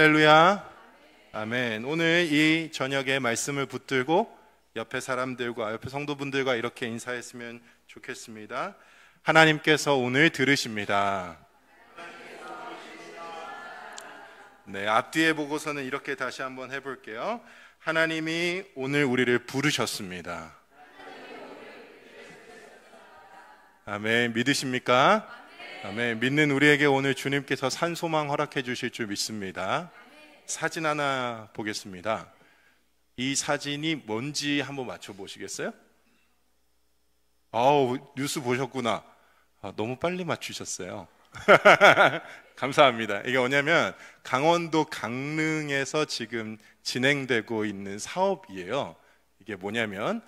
할렐루야. 아멘. 오늘 이 저녁에 말씀을 붙들고 옆에 사람들과 옆에 성도분들과 이렇게 인사했으면 좋겠습니다. 하나님께서 오늘 들으십니다. 네, 앞뒤에 보고서는 이렇게 다시 한번 해볼게요. 하나님이 오늘 우리를 부르셨습니다. 아멘. 믿으십니까? 아멘. 믿는 우리에게 오늘 주님께서 산소망 허락해 주실 줄 믿습니다. 사진 하나 보겠습니다. 이 사진이 뭔지 한번 맞춰보시겠어요? 뉴스 보셨구나. 너무 빨리 맞추셨어요. 감사합니다. 이게 뭐냐면 강원도 강릉에서 지금 진행되고 있는 사업이에요. 이게 뭐냐면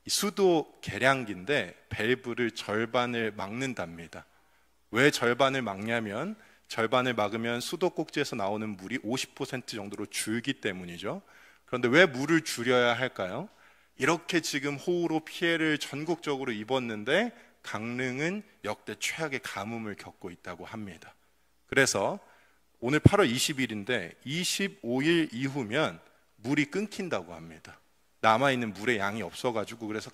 수도 계량기인데 밸브를 절반을 막는답니다. 왜 절반을 막냐면 절반을 막으면 수도꼭지에서 나오는 물이 50% 정도로 줄기 때문이죠. 그런데 왜 물을 줄여야 할까요? 이렇게 지금 호우로 피해를 전국적으로 입었는데 강릉은 역대 최악의 가뭄을 겪고 있다고 합니다. 그래서 오늘 8월 20일인데 25일 이후면 물이 끊긴다고 합니다. 남아있는 물의 양이 없어가지고 그래서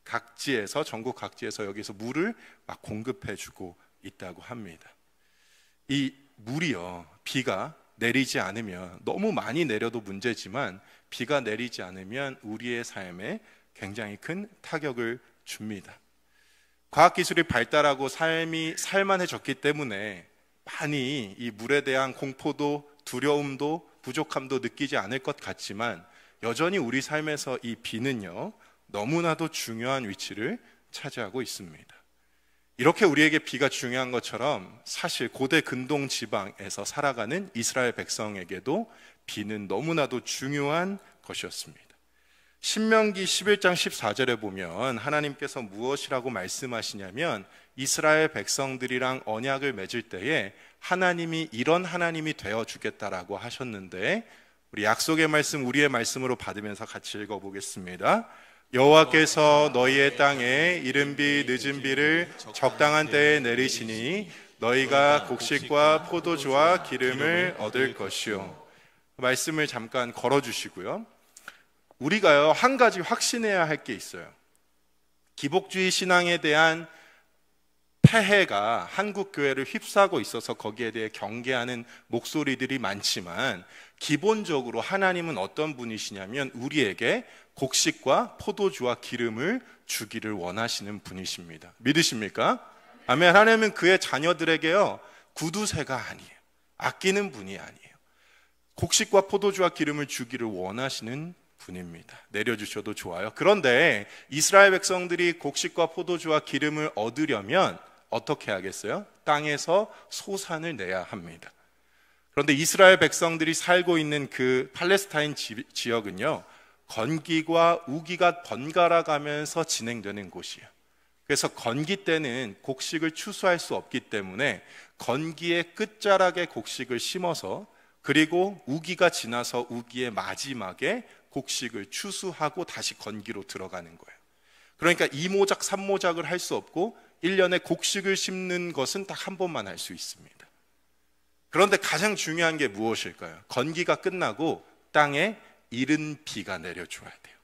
각지에서 전국 각지에서 여기서 물을 막 공급해주고 있다고 합니다. 이 물이요, 비가 내리지 않으면, 너무 많이 내려도 문제지만 비가 내리지 않으면 우리의 삶에 굉장히 큰 타격을 줍니다. 과학기술이 발달하고 삶이 살만해졌기 때문에 많이 이 물에 대한 공포도 두려움도 부족함도 느끼지 않을 것 같지만 여전히 우리 삶에서 이 비는요, 너무나도 중요한 위치를 차지하고 있습니다. 이렇게 우리에게 비가 중요한 것처럼 사실 고대 근동 지방에서 살아가는 이스라엘 백성에게도 비는 너무나도 중요한 것이었습니다. 신명기 11장 14절에 보면 하나님께서 무엇이라고 말씀하시냐면 이스라엘 백성들이랑 언약을 맺을 때에 하나님이 이런 하나님이 되어주겠다라고 하셨는데, 우리 약속의 말씀 우리의 말씀으로 받으면서 같이 읽어보겠습니다. 여호와께서 너희의 땅에 이른 비 늦은 비를 적당한 때에 내리시니 너희가 곡식과 포도주와 기름을 얻을 것이요. 말씀을 잠깐 걸어주시고요. 우리가요, 한 가지 확신해야 할 게 있어요. 기복주의 신앙에 대한 폐해가 한국 교회를 휩싸고 있어서 거기에 대해 경계하는 목소리들이 많지만 기본적으로 하나님은 어떤 분이시냐면 우리에게 곡식과 포도주와 기름을 주기를 원하시는 분이십니다. 믿으십니까? 아멘. 하나님은 그의 자녀들에게요, 구두쇠가 아니에요. 아끼는 분이 아니에요. 곡식과 포도주와 기름을 주기를 원하시는 분입니다. 내려주셔도 좋아요. 그런데 이스라엘 백성들이 곡식과 포도주와 기름을 얻으려면 어떻게 하겠어요? 땅에서 소산을 내야 합니다. 그런데 이스라엘 백성들이 살고 있는 그 팔레스타인 지역은요, 건기와 우기가 번갈아 가면서 진행되는 곳이에요. 그래서 건기 때는 곡식을 추수할 수 없기 때문에 건기의 끝자락에 곡식을 심어서, 그리고 우기가 지나서 우기의 마지막에 곡식을 추수하고 다시 건기로 들어가는 거예요. 그러니까 2모작 3모작을 할 수 없고 1년에 곡식을 심는 것은 딱 한 번만 할 수 있습니다. 그런데 가장 중요한 게 무엇일까요? 건기가 끝나고 땅에 이른 비가 내려줘야 돼요.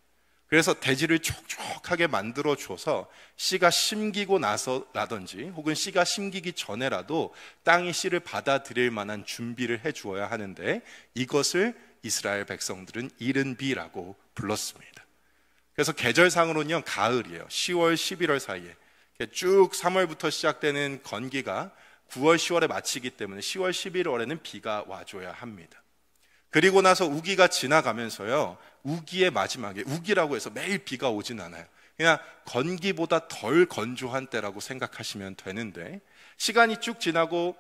그래서 대지를 촉촉하게 만들어줘서 씨가 심기고 나서라든지 혹은 씨가 심기기 전에라도 땅이 씨를 받아들일 만한 준비를 해주어야 하는데, 이것을 이스라엘 백성들은 이른 비라고 불렀습니다. 그래서 계절상으로는요, 가을이에요. 10월, 11월 사이에 쭉 3월부터 시작되는 건기가 9월, 10월에 마치기 때문에 10월, 11월에는 비가 와줘야 합니다. 그리고 나서 우기가 지나가면서요, 우기의 마지막에, 우기라고 해서 매일 비가 오진 않아요. 그냥 건기보다 덜 건조한 때라고 생각하시면 되는데, 시간이 쭉 지나고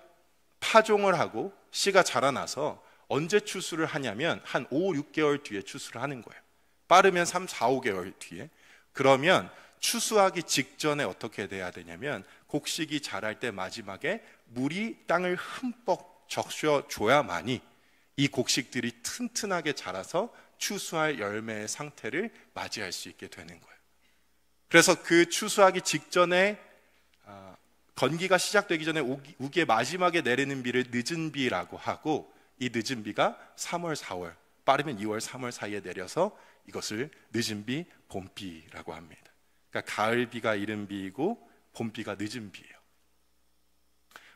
파종을 하고 씨가 자라나서 언제 추수를 하냐면 한 5, 6개월 뒤에 추수를 하는 거예요. 빠르면 3, 4, 5개월 뒤에. 그러면 추수하기 직전에 어떻게 돼야 되냐면 곡식이 자랄 때 마지막에 물이 땅을 흠뻑 적셔줘야만이 이 곡식들이 튼튼하게 자라서 추수할 열매의 상태를 맞이할 수 있게 되는 거예요. 그래서 그 추수하기 직전에 건기가 시작되기 전에 우기의 마지막에 내리는 비를 늦은 비라고 하고, 이 늦은 비가 3월, 4월, 빠르면 2월, 3월 사이에 내려서 이것을 늦은 비, 봄비라고 합니다. 그러니까 가을 비가 이른 비이고 봄비가 늦은 비예요.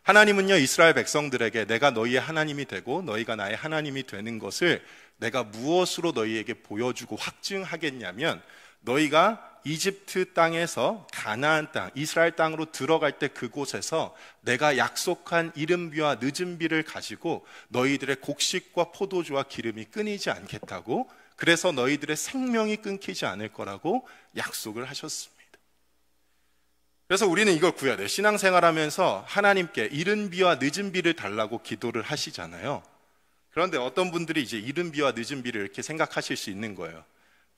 하나님은요, 이스라엘 백성들에게 내가 너희의 하나님이 되고 너희가 나의 하나님이 되는 것을 내가 무엇으로 너희에게 보여주고 확증하겠냐면, 너희가 이집트 땅에서 가나안 땅, 이스라엘 땅으로 들어갈 때 그곳에서 내가 약속한 이른 비와 늦은 비를 가지고 너희들의 곡식과 포도주와 기름이 끊이지 않겠다고, 그래서 너희들의 생명이 끊기지 않을 거라고 약속을 하셨습니다. 그래서 우리는 이걸 구해야 돼요. 신앙생활하면서 하나님께 이른 비와 늦은 비를 달라고 기도를 하시잖아요. 그런데 어떤 분들이 이제 이른 비와 늦은 비를 이렇게 생각하실 수 있는 거예요.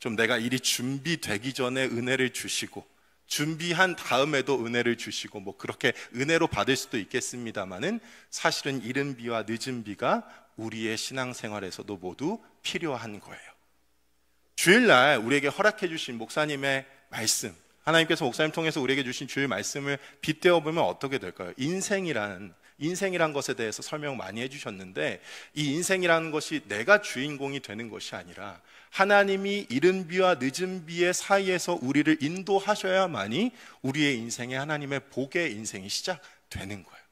좀 내가 일이 준비되기 전에 은혜를 주시고 준비한 다음에도 은혜를 주시고 뭐 그렇게 은혜로 받을 수도 있겠습니다만은, 사실은 이른 비와 늦은 비가 우리의 신앙생활에서도 모두 필요한 거예요. 주일날 우리에게 허락해 주신 목사님의 말씀, 하나님께서 목사님 통해서 우리에게 주신 주일 말씀을 빗대어 보면 어떻게 될까요? 인생이란 것에 대해서 설명 많이 해주셨는데, 이 인생이라는 것이 내가 주인공이 되는 것이 아니라 하나님이 이른 비와 늦은 비의 사이에서 우리를 인도하셔야만이 우리의 인생에 하나님의 복의 인생이 시작되는 거예요.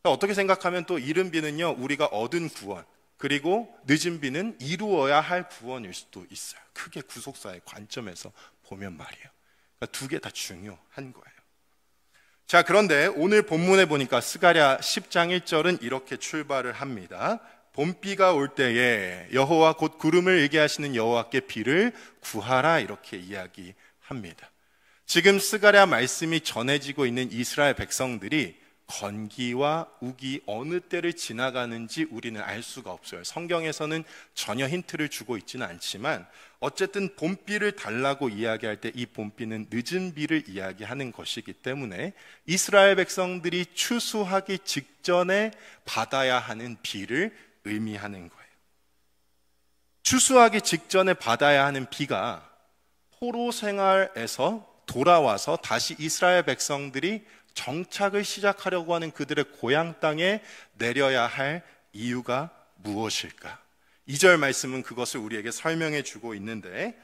그러니까 어떻게 생각하면 또 이른 비는요, 우리가 얻은 구원, 그리고 늦은 비는 이루어야 할 구원일 수도 있어요. 크게 구속사의 관점에서 보면 말이에요. 그러니까 두 개 다 중요한 거예요. 자, 그런데 오늘 본문에 보니까 스가랴 10장 1절은 이렇게 출발을 합니다. 봄비가 올 때에 여호와 곧 구름을 일게 하시는 여호와께 비를 구하라, 이렇게 이야기합니다. 지금 스가랴 말씀이 전해지고 있는 이스라엘 백성들이 건기와 우기 어느 때를 지나가는지 우리는 알 수가 없어요. 성경에서는 전혀 힌트를 주고 있지는 않지만, 어쨌든 봄비를 달라고 이야기할 때 이 봄비는 늦은 비를 이야기하는 것이기 때문에 이스라엘 백성들이 추수하기 직전에 받아야 하는 비를 의미하는 거예요. 추수하기 직전에 받아야 하는 비가 포로 생활에서 돌아와서 다시 이스라엘 백성들이 정착을 시작하려고 하는 그들의 고향 땅에 내려야 할 이유가 무엇일까? 2절 말씀은 그것을 우리에게 설명해 주고 있는데,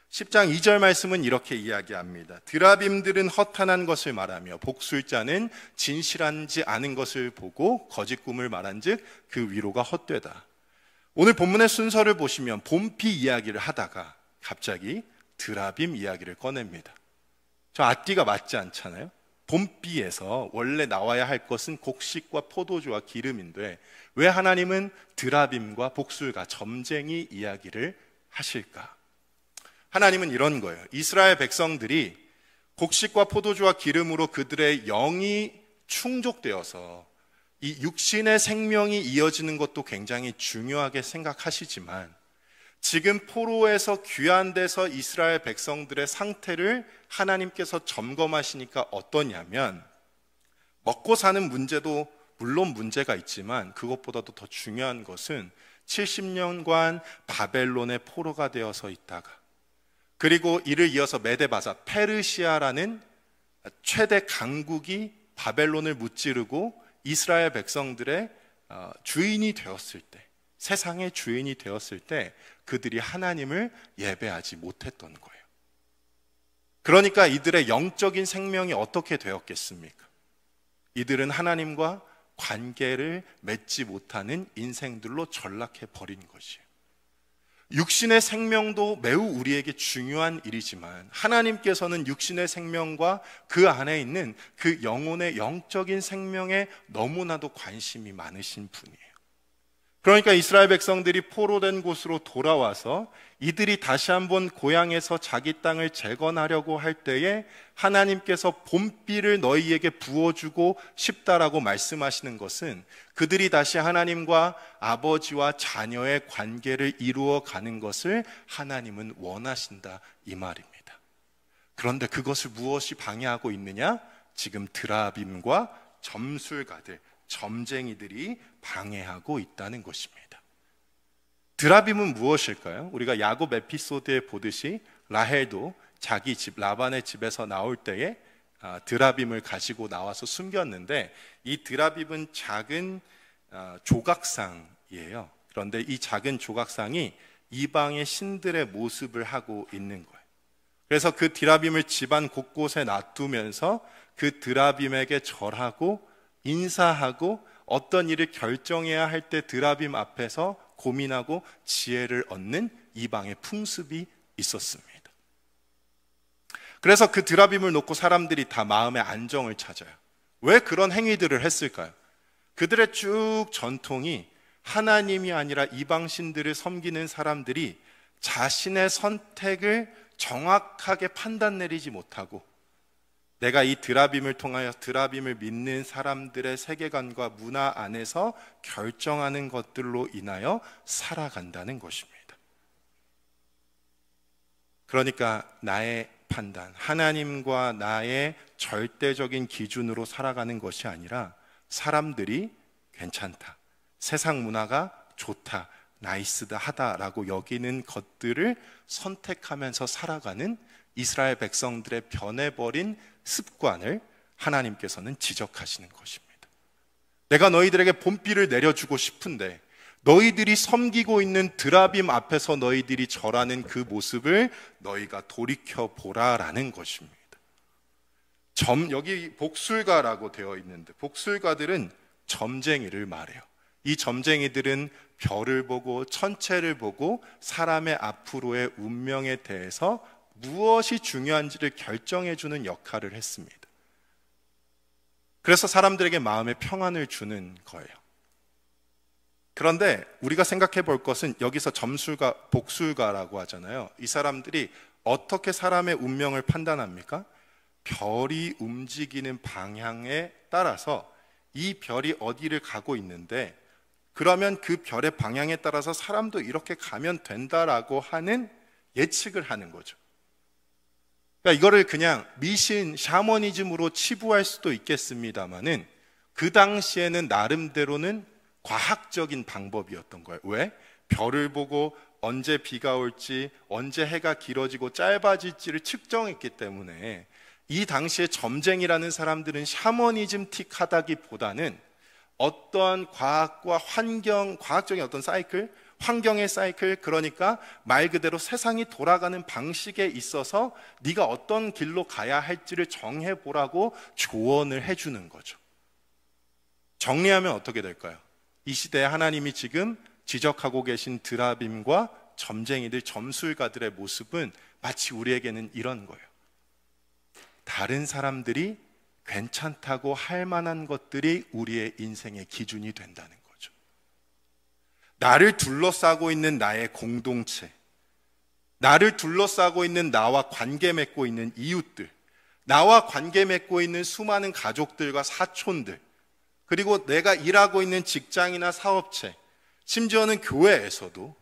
10장 2절 말씀은 이렇게 이야기합니다. 드라빔들은 허탄한 것을 말하며 복술자는 진실하지 않은 것을 보고 거짓 꿈을 말한즉 그 위로가 헛되다. 오늘 본문의 순서를 보시면 봄비 이야기를 하다가 갑자기 드라빔 이야기를 꺼냅니다. 저 앞뒤가 맞지 않잖아요. 봄비에서 원래 나와야 할 것은 곡식과 포도주와 기름인데 왜 하나님은 드라빔과 복술가, 점쟁이 이야기를 하실까? 하나님은 이런 거예요. 이스라엘 백성들이 곡식과 포도주와 기름으로 그들의 영이 충족되어서 이 육신의 생명이 이어지는 것도 굉장히 중요하게 생각하시지만, 지금 포로에서 귀환돼서 이스라엘 백성들의 상태를 하나님께서 점검하시니까 어떠냐면, 먹고 사는 문제도 물론 문제가 있지만 그것보다도 더 중요한 것은 70년간 바벨론의 포로가 되어서 있다가, 그리고 이를 이어서 메데바사, 페르시아라는 최대 강국이 바벨론을 무찌르고 이스라엘 백성들의 주인이 되었을 때, 세상의 주인이 되었을 때 그들이 하나님을 예배하지 못했던 거예요. 그러니까 이들의 영적인 생명이 어떻게 되었겠습니까? 이들은 하나님과 관계를 맺지 못하는 인생들로 전락해 버린 것이에요. 육신의 생명도 매우 우리에게 중요한 일이지만 하나님께서는 육신의 생명과 그 안에 있는 그 영혼의 영적인 생명에 너무나도 관심이 많으신 분이에요. 그러니까 이스라엘 백성들이 포로된 곳으로 돌아와서 이들이 다시 한번 고향에서 자기 땅을 재건하려고 할 때에 하나님께서 봄비를 너희에게 부어주고 싶다라고 말씀하시는 것은 그들이 다시 하나님과 아버지와 자녀의 관계를 이루어 가는 것을 하나님은 원하신다, 이 말입니다. 그런데 그것을 무엇이 방해하고 있느냐? 지금 드라빔과 점술가들, 점쟁이들이 방해하고 있다는 것입니다. 드라빔은 무엇일까요? 우리가 야곱 에피소드에 보듯이 라헬도 자기 집 라반의 집에서 나올 때에 드라빔을 가지고 나와서 숨겼는데, 이 드라빔은 작은 조각상 조각상이에요. 그런데 이 작은 조각상이 이방의 신들의 모습을 하고 있는 거예요. 그래서 그 드라빔을 집안 곳곳에 놔두면서 그 드라빔에게 절하고 인사하고 어떤 일을 결정해야 할 때 드라빔 앞에서 고민하고 지혜를 얻는 이방의 풍습이 있었습니다. 그래서 그 드라빔을 놓고 사람들이 다 마음의 안정을 찾아요. 왜 그런 행위들을 했을까요? 그들의 쭉 전통이 하나님이 아니라 이방신들을 섬기는 사람들이 자신의 선택을 정확하게 판단 내리지 못하고 내가 이 드라빔을 통하여 드라빔을 믿는 사람들의 세계관과 문화 안에서 결정하는 것들로 인하여 살아간다는 것입니다. 그러니까 나의 판단, 하나님과 나의 절대적인 기준으로 살아가는 것이 아니라 사람들이 괜찮다, 세상 문화가 좋다, 나이스다 하다라고 여기는 것들을 선택하면서 살아가는 이스라엘 백성들의 변해버린 습관을 하나님께서는 지적하시는 것입니다. 내가 너희들에게 본비를 내려주고 싶은데 너희들이 섬기고 있는 드라빔 앞에서 너희들이 절하는 그 모습을 너희가 돌이켜보라라는 것입니다. 여기 복술가라고 되어 있는데 복술가들은 점쟁이를 말해요. 이 점쟁이들은 별을 보고 천체를 보고 사람의 앞으로의 운명에 대해서 무엇이 중요한지를 결정해주는 역할을 했습니다. 그래서 사람들에게 마음의 평안을 주는 거예요. 그런데 우리가 생각해 볼 것은 여기서 점술가, 복술가라고 하잖아요. 이 사람들이 어떻게 사람의 운명을 판단합니까? 별이 움직이는 방향에 따라서 이 별이 어디를 가고 있는데 그러면 그 별의 방향에 따라서 사람도 이렇게 가면 된다라고 하는 예측을 하는 거죠. 그러니까 이거를 그냥 미신, 샤머니즘으로 치부할 수도 있겠습니다만은 그 당시에는 나름대로는 과학적인 방법이었던 거예요. 왜? 별을 보고 언제 비가 올지, 언제 해가 길어지고 짧아질지를 측정했기 때문에 이 당시에 점쟁이라는 사람들은 샤머니즘틱하다기보다는 어떠한 과학과 과학적인 어떤 사이클, 환경의 사이클, 그러니까 말 그대로 세상이 돌아가는 방식에 있어서 네가 어떤 길로 가야 할지를 정해보라고 조언을 해주는 거죠. 정리하면 어떻게 될까요? 이 시대에 하나님이 지금 지적하고 계신 드라빔과 점쟁이들, 점술가들의 모습은 마치 우리에게는 이런 거예요. 다른 사람들이 괜찮다고 할 만한 것들이 우리의 인생의 기준이 된다는 거죠. 나를 둘러싸고 있는 나의 공동체, 나를 둘러싸고 있는 나와 관계 맺고 있는 이웃들, 나와 관계 맺고 있는 수많은 가족들과 사촌들, 그리고 내가 일하고 있는 직장이나 사업체, 심지어는 교회에서도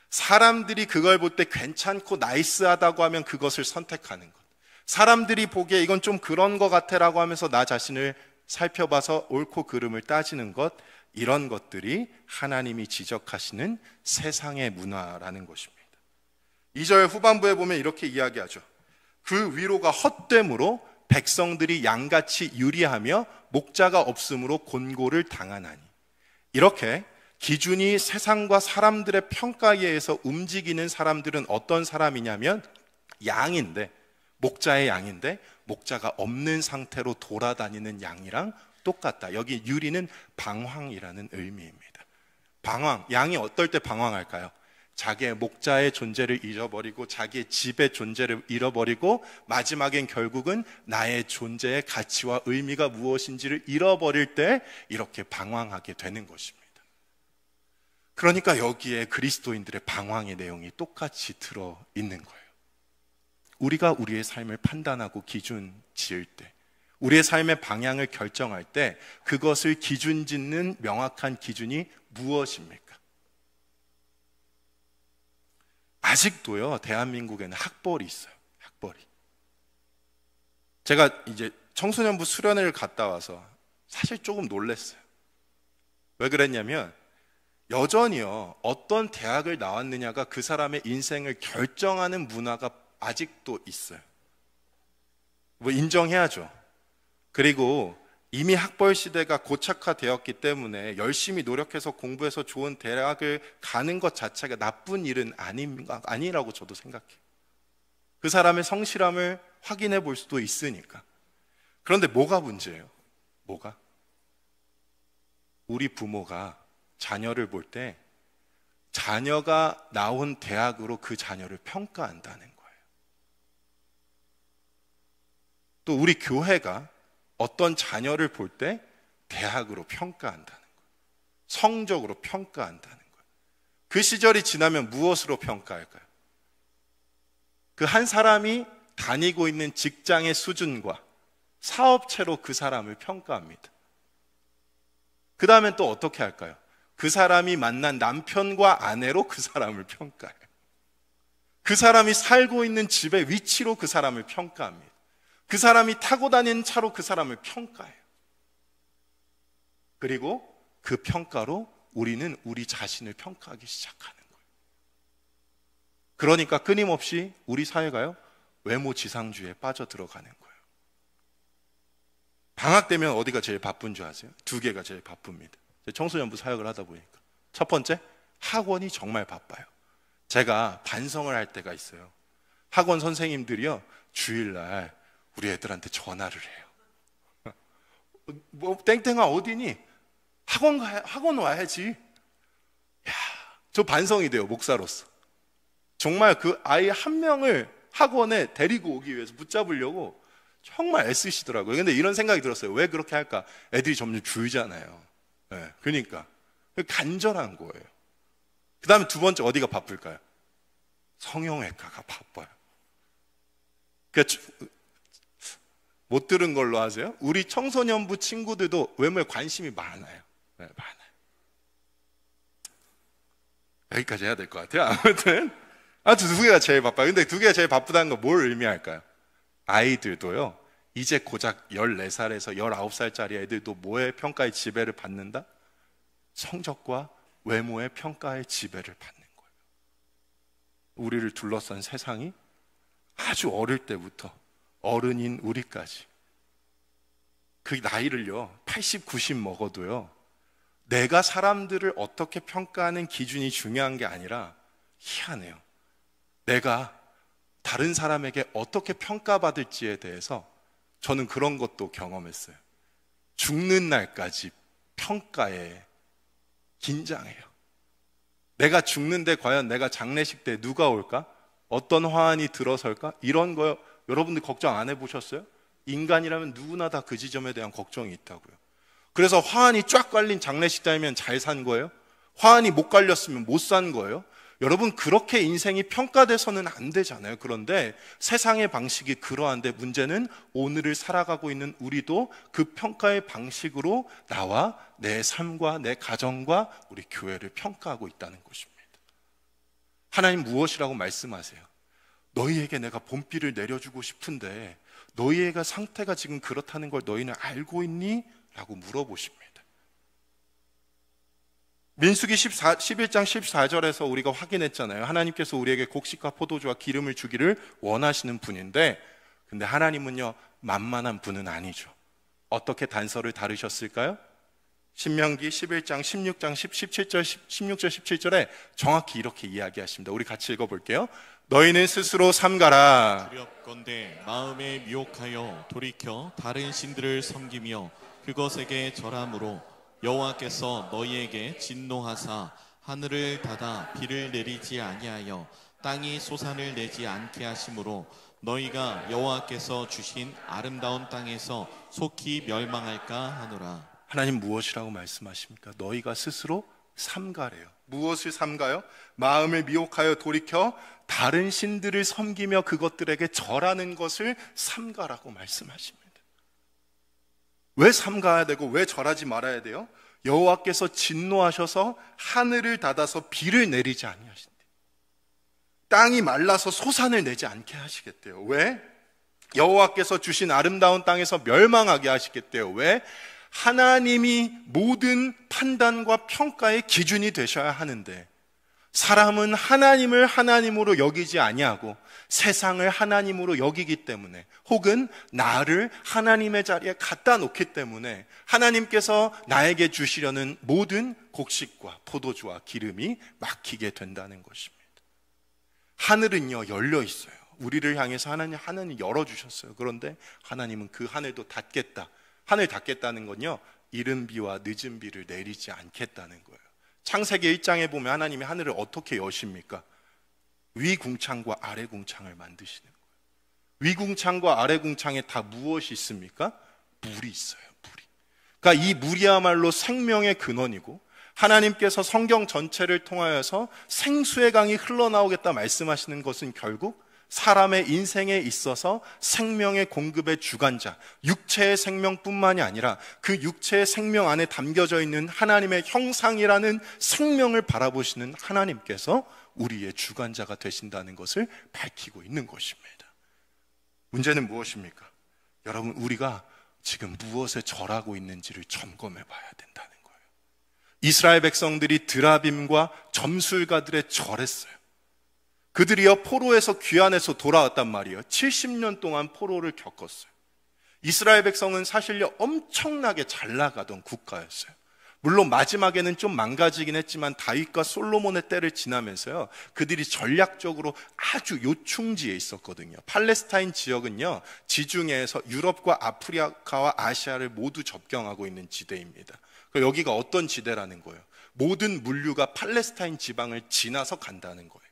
사람들이 그걸 볼 때 괜찮고 나이스하다고 하면 그것을 선택하는 것, 사람들이 보기에 이건 좀 그런 것 같아라고 하면서 나 자신을 살펴봐서 옳고 그름을 따지는 것, 이런 것들이 하나님이 지적하시는 세상의 문화라는 것입니다. 2절 후반부에 보면 이렇게 이야기하죠. 그 위로가 헛됨으로 백성들이 양같이 유리하며 목자가 없으므로 곤고를 당하나니. 이렇게 기준이 세상과 사람들의 평가에 의해서 움직이는 사람들은 어떤 사람이냐면 양인데, 목자의 양인데 목자가 없는 상태로 돌아다니는 양이랑 똑같다. 여기 유리는 방황이라는 의미입니다. 방황, 양이 어떨 때 방황할까요? 자기의 목자의 존재를 잊어버리고 자기의 집의 존재를 잃어버리고 마지막엔 결국은 나의 존재의 가치와 의미가 무엇인지를 잃어버릴 때 이렇게 방황하게 되는 것입니다. 그러니까 여기에 그리스도인들의 방황의 내용이 똑같이 들어있는 거예요. 우리가 우리의 삶을 판단하고 기준 지을 때, 우리의 삶의 방향을 결정할 때 그것을 기준 짓는 명확한 기준이 무엇입니까? 아직도요, 대한민국에는 학벌이 있어요. 학벌이. 제가 이제 청소년부 수련회를 갔다 와서 사실 조금 놀랐어요. 왜 그랬냐면 여전히요, 어떤 대학을 나왔느냐가 그 사람의 인생을 결정하는 문화가 아직도 있어요. 뭐 인정해야죠. 그리고 이미 학벌 시대가 고착화되었기 때문에 열심히 노력해서 공부해서 좋은 대학을 가는 것 자체가 나쁜 일은 아니라고 저도 생각해요. 그 사람의 성실함을 확인해 볼 수도 있으니까. 그런데 뭐가 문제예요? 뭐가? 우리 부모가 자녀를 볼 때 자녀가 나온 대학으로 그 자녀를 평가한다는 거예요. 또 우리 교회가 어떤 자녀를 볼 때 대학으로 평가한다는 거예요. 성적으로 평가한다는 거예요. 그 시절이 지나면 무엇으로 평가할까요? 그 한 사람이 다니고 있는 직장의 수준과 사업체로 그 사람을 평가합니다. 그 다음엔 또 어떻게 할까요? 그 사람이 만난 남편과 아내로 그 사람을 평가해요. 그 사람이 살고 있는 집의 위치로 그 사람을 평가합니다. 그 사람이 타고 다니는 차로 그 사람을 평가해요. 그리고 그 평가로 우리는 우리 자신을 평가하기 시작하는 거예요. 그러니까 끊임없이 우리 사회가요, 외모 지상주의에 빠져들어가는 거예요. 방학 되면 어디가 제일 바쁜 줄 아세요? 두 개가 제일 바쁩니다. 청소년부 사역을 하다 보니까. 첫 번째, 학원이 정말 바빠요. 제가 반성을 할 때가 있어요. 학원 선생님들이요, 주일날 우리 애들한테 전화를 해요. 뭐 땡땡아 어디니? 학원 와야지. 야, 저 반성이 돼요, 목사로서. 정말 그 아이 한 명을 학원에 데리고 오기 위해서 붙잡으려고 정말 애쓰시더라고요. 근데 이런 생각이 들었어요. 왜 그렇게 할까? 애들이 점점 줄잖아요. 네, 그러니까 간절한 거예요. 그 다음에 두 번째 어디가 바쁠까요? 성형외과가 바빠요. 그러니까 못 들은 걸로 하세요. 우리 청소년부 친구들도 외모에 관심이 많아요. 네, 많아요. 여기까지 해야 될 것 같아요. 아무튼 두 개가 제일 바빠요. 근데 두 개가 제일 바쁘다는 건 뭘 의미할까요? 아이들도요, 이제 고작 14살에서 19살짜리 애들도 뭐의 평가의 지배를 받는다? 성적과 외모의 평가의 지배를 받는 거예요. 우리를 둘러싼 세상이 아주 어릴 때부터 어른인 우리까지 그 나이를요 80, 90 먹어도요 내가 사람들을 어떻게 평가하는 기준이 중요한 게 아니라 희한해요. 내가 다른 사람에게 어떻게 평가받을지에 대해서 저는 그런 것도 경험했어요. 죽는 날까지 평가에 긴장해요. 내가 죽는데 과연 내가 장례식 때 누가 올까? 어떤 화환이 들어설까? 이런 거 여러분들 걱정 안 해보셨어요? 인간이라면 누구나 다 그 지점에 대한 걱정이 있다고요. 그래서 화환이 쫙 깔린 장례식장이면 잘 산 거예요? 화환이 못 깔렸으면 못 산 거예요? 여러분, 그렇게 인생이 평가돼서는 안 되잖아요. 그런데 세상의 방식이 그러한데 문제는 오늘을 살아가고 있는 우리도 그 평가의 방식으로 나와 내 삶과 내 가정과 우리 교회를 평가하고 있다는 것입니다. 하나님 무엇이라고 말씀하세요? 너희에게 내가 본비를 내려주고 싶은데 너희의 상태가 지금 그렇다는 걸 너희는 알고 있니? 라고 물어보십니다. 민수기 11장 14절에서 우리가 확인했잖아요. 하나님께서 우리에게 곡식과 포도주와 기름을 주기를 원하시는 분인데, 근데 하나님은요 만만한 분은 아니죠. 어떻게 단서를 다루셨을까요? 신명기 11장 16장 16절 17절에 정확히 이렇게 이야기하십니다. 우리 같이 읽어볼게요. 너희는 스스로 삼가라. 두렵건대 마음에 미혹하여 돌이켜 다른 신들을 섬기며 그것에게 절함으로 여호와께서 너희에게 진노하사 하늘을 닫아 비를 내리지 아니하여 땅이 소산을 내지 않게 하심으로 너희가 여호와께서 주신 아름다운 땅에서 속히 멸망할까 하노라. 하나님 무엇이라고 말씀하십니까? 너희가 스스로 삼가래요. 무엇을 삼가요? 마음을 미혹하여 돌이켜 다른 신들을 섬기며 그것들에게 절하는 것을 삼가라고 말씀하십니다. 왜 삼가야 되고 왜 절하지 말아야 돼요? 여호와께서 진노하셔서 하늘을 닫아서 비를 내리지 아니하신대요. 땅이 말라서 소산을 내지 않게 하시겠대요. 왜? 여호와께서 주신 아름다운 땅에서 멸망하게 하시겠대요. 왜? 하나님이 모든 판단과 평가의 기준이 되셔야 하는데 사람은 하나님을 하나님으로 여기지 아니하고 세상을 하나님으로 여기기 때문에, 혹은 나를 하나님의 자리에 갖다 놓기 때문에 하나님께서 나에게 주시려는 모든 곡식과 포도주와 기름이 막히게 된다는 것입니다. 하늘은요 열려 있어요. 우리를 향해서 하나님 열어주셨어요. 그런데 하나님은 그 하늘도 닫겠다. 하늘 닫겠다는 건요, 이른 비와 늦은 비를 내리지 않겠다는 거예요. 창세기 1장에 보면 하나님이 하늘을 어떻게 여십니까? 위궁창과 아래궁창을 만드시는 거예요. 위궁창과 아래궁창에 다 무엇이 있습니까? 물이 있어요. 물이. 그러니까 이 물이야말로 생명의 근원이고, 하나님께서 성경 전체를 통하여서 생수의 강이 흘러나오겠다 말씀하시는 것은 결국 사람의 인생에 있어서 생명의 공급의 주관자, 육체의 생명뿐만이 아니라 그 육체의 생명 안에 담겨져 있는 하나님의 형상이라는 생명을 바라보시는 하나님께서 우리의 주관자가 되신다는 것을 밝히고 있는 것입니다. 문제는 무엇입니까? 여러분, 우리가 지금 무엇에 절하고 있는지를 점검해 봐야 된다는 거예요. 이스라엘 백성들이 드라빔과 점술가들에 절했어요. 그들이요 포로에서 귀환해서 돌아왔단 말이에요. 70년 동안 포로를 겪었어요. 이스라엘 백성은 사실요 엄청나게 잘 나가던 국가였어요. 물론 마지막에는 좀 망가지긴 했지만 다윗과 솔로몬의 때를 지나면서요 그들이 전략적으로 아주 요충지에 있었거든요. 팔레스타인 지역은요 지중해에서 유럽과 아프리카와 아시아를 모두 접경하고 있는 지대입니다. 여기가 어떤 지대라는 거예요? 모든 물류가 팔레스타인 지방을 지나서 간다는 거예요.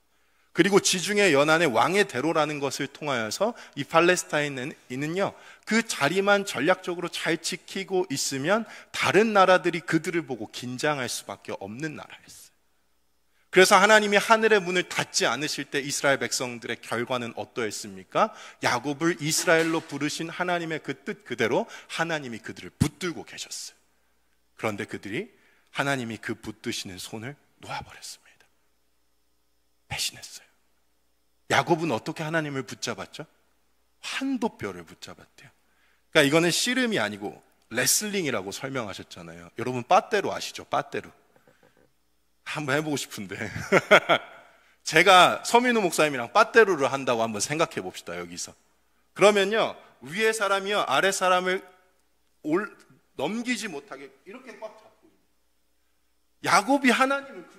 그리고 지중해 연안의 왕의 대로라는 것을 통하여서 이 팔레스타인은요 그 자리만 전략적으로 잘 지키고 있으면 다른 나라들이 그들을 보고 긴장할 수밖에 없는 나라였어요. 그래서 하나님이 하늘의 문을 닫지 않으실 때 이스라엘 백성들의 결과는 어떠했습니까? 야곱을 이스라엘로 부르신 하나님의 그 뜻 그대로 하나님이 그들을 붙들고 계셨어요. 그런데 그들이 하나님이 그 붙드시는 손을 놓아버렸습니다. 배신했어요. 야곱은 어떻게 하나님을 붙잡았죠? 환도뼈를 붙잡았대요. 그러니까 이거는 씨름이 아니고 레슬링이라고 설명하셨잖아요. 여러분 빠떼로 아시죠? 빠떼로. 한번 해보고 싶은데 제가 서민우 목사님이랑 빠떼로를 한다고 한번 생각해 봅시다. 여기서. 그러면요 위에 사람이요 아래 사람을 넘기지 못하게 이렇게 꽉 잡고 야곱이 하나님을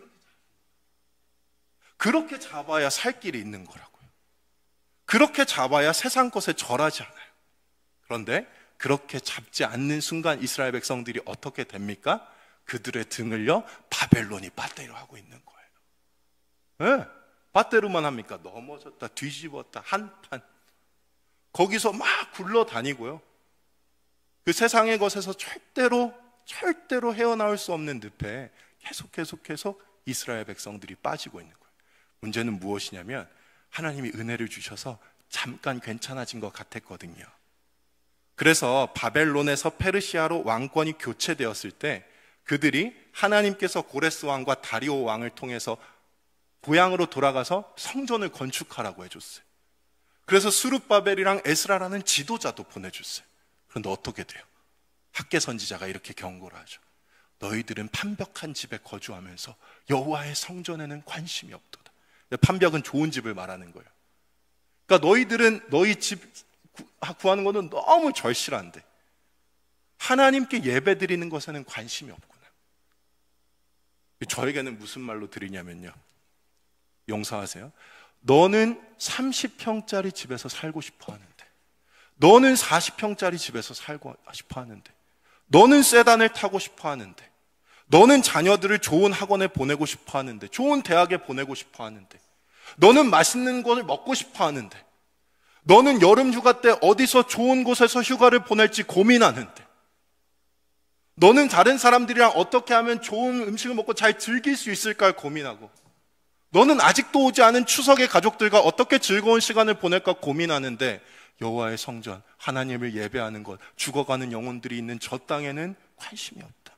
그렇게 잡아야 살 길이 있는 거라고요. 그렇게 잡아야 세상 것에 절하지 않아요. 그런데 그렇게 잡지 않는 순간 이스라엘 백성들이 어떻게 됩니까? 그들의 등을요 바벨론이 밧대로 하고 있는 거예요. 네, 밧대로만 합니까? 넘어졌다 뒤집었다 한판 거기서 막 굴러다니고요. 그 세상의 것에서 절대로 헤어나올 수 없는 늪에 계속 이스라엘 백성들이 빠지고 있는 거예요. 문제는 무엇이냐면 하나님이 은혜를 주셔서 잠깐 괜찮아진 것 같았거든요. 그래서 바벨론에서 페르시아로 왕권이 교체되었을 때 그들이 하나님께서 고레스 왕과 다리오 왕을 통해서 고향으로 돌아가서 성전을 건축하라고 해줬어요. 그래서 스룹바벨이랑 에스라라는 지도자도 보내줬어요. 그런데 어떻게 돼요? 학개 선지자가 이렇게 경고를 하죠. 너희들은 판벽한 집에 거주하면서 여호와의 성전에는 관심이 없도다. 판벽은 좋은 집을 말하는 거예요. 그러니까 너희들은 너희 집 구하는 것은 너무 절실한데 하나님께 예배 드리는 것에는 관심이 없구나. 저에게는 무슨 말로 드리냐면요 용서하세요. 너는 30평짜리 집에서 살고 싶어 하는데, 너는 40평짜리 집에서 살고 싶어 하는데, 너는 세단을 타고 싶어 하는데, 너는 자녀들을 좋은 학원에 보내고 싶어 하는데, 좋은 대학에 보내고 싶어 하는데, 너는 맛있는 것을 먹고 싶어 하는데, 너는 여름 휴가 때 어디서 좋은 곳에서 휴가를 보낼지 고민하는데, 너는 다른 사람들이랑 어떻게 하면 좋은 음식을 먹고 잘 즐길 수 있을까 고민하고, 너는 아직도 오지 않은 추석에 가족들과 어떻게 즐거운 시간을 보낼까 고민하는데, 여호와의 성전, 하나님을 예배하는 것, 죽어가는 영혼들이 있는 저 땅에는 관심이 없다.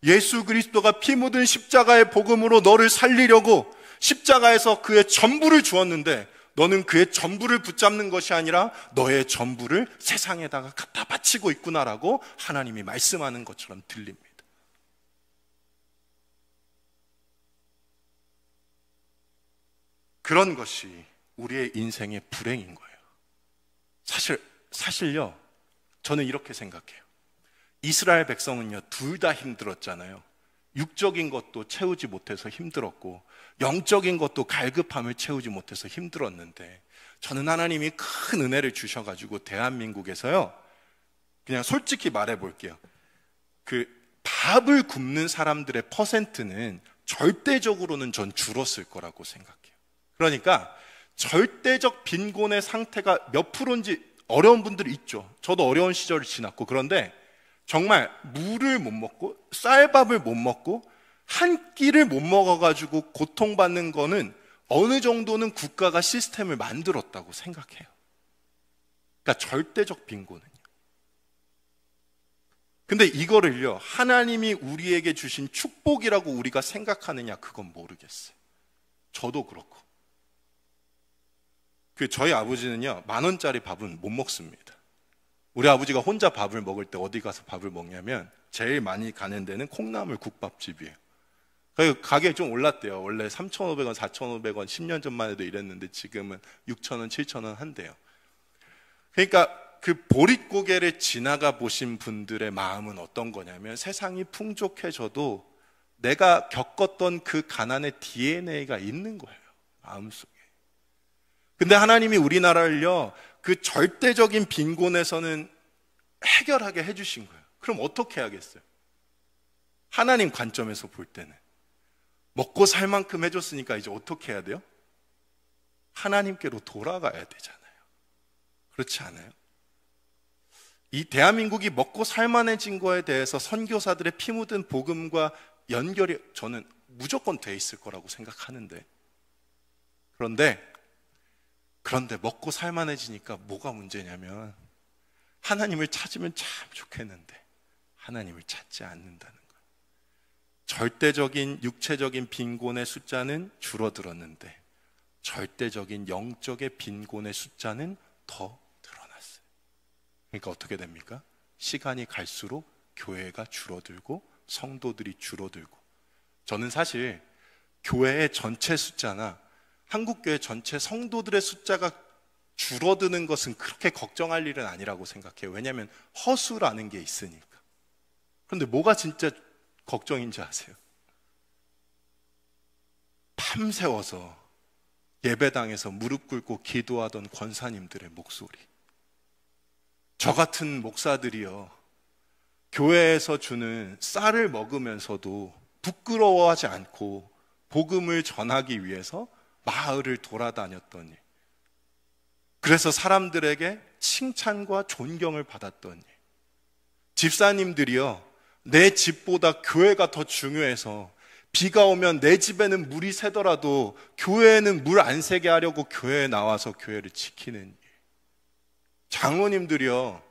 예수 그리스도가 피 묻은 십자가의 복음으로 너를 살리려고 십자가에서 그의 전부를 주었는데, 너는 그의 전부를 붙잡는 것이 아니라 너의 전부를 세상에다가 갖다 바치고 있구나라고 하나님이 말씀하는 것처럼 들립니다. 그런 것이 우리의 인생의 불행인 거예요. 사실요, 저는 이렇게 생각해요. 이스라엘 백성은요, 둘 다 힘들었잖아요. 육적인 것도 채우지 못해서 힘들었고 영적인 것도 갈급함을 채우지 못해서 힘들었는데, 저는 하나님이 큰 은혜를 주셔가지고 대한민국에서요, 그냥 솔직히 말해볼게요. 그 밥을 굶는 사람들의 퍼센트는 절대적으로는 전 줄었을 거라고 생각해요. 그러니까 절대적 빈곤의 상태가 몇 프로인지 어려운 분들이 있죠. 저도 어려운 시절을 지났고, 그런데 정말 물을 못 먹고 쌀밥을 못 먹고 한 끼를 못 먹어가지고 고통받는 거는 어느 정도는 국가가 시스템을 만들었다고 생각해요. 그러니까 절대적 빈곤은요. 근데 이거를요, 하나님이 우리에게 주신 축복이라고 우리가 생각하느냐, 그건 모르겠어요. 저도 그렇고. 저희 아버지는요, 10,000원짜리 밥은 못 먹습니다. 우리 아버지가 혼자 밥을 먹을 때 어디 가서 밥을 먹냐면 제일 많이 가는 데는 콩나물 국밥집이에요. 가격이 좀 올랐대요. 원래 3,500원, 4,500원 10년 전만 해도 이랬는데 지금은 6,000원, 7,000원 한대요. 그러니까 그 보릿고개를 지나가 보신 분들의 마음은 어떤 거냐면, 세상이 풍족해져도 내가 겪었던 그 가난의 DNA가 있는 거예요, 마음속에. 근데 하나님이 우리나라를요, 그 절대적인 빈곤에서는 해결하게 해주신 거예요. 그럼 어떻게 해야겠어요? 하나님 관점에서 볼 때는 먹고 살 만큼 해줬으니까 이제 어떻게 해야 돼요? 하나님께로 돌아가야 되잖아요. 그렇지 않아요? 이 대한민국이 먹고 살만해진 거에 대해서 선교사들의 피 묻은 복음과 연결이 저는 무조건 돼 있을 거라고 생각하는데, 그런데 먹고 살만해지니까 뭐가 문제냐면, 하나님을 찾으면 참 좋겠는데 하나님을 찾지 않는다는 거예요. 절대적인 육체적인 빈곤의 숫자는 줄어들었는데 절대적인 영적의 빈곤의 숫자는 더 늘어났어요. 그러니까 어떻게 됩니까? 시간이 갈수록 교회가 줄어들고 성도들이 줄어들고, 저는 사실 교회의 전체 숫자나 한국교회 전체 성도들의 숫자가 줄어드는 것은 그렇게 걱정할 일은 아니라고 생각해요. 왜냐하면 허수라는 게 있으니까. 그런데 뭐가 진짜 걱정인지 아세요? 밤새워서 예배당에서 무릎 꿇고 기도하던 권사님들의 목소리. 저 같은 목사들이요, 교회에서 주는 쌀을 먹으면서도 부끄러워하지 않고 복음을 전하기 위해서 마을을 돌아다녔더니, 그래서 사람들에게 칭찬과 존경을 받았더니, 집사님들이요, 내 집보다 교회가 더 중요해서 비가 오면 내 집에는 물이 새더라도 교회에는 물 안 새게 하려고 교회에 나와서 교회를 지키는 일. 장로님들이요,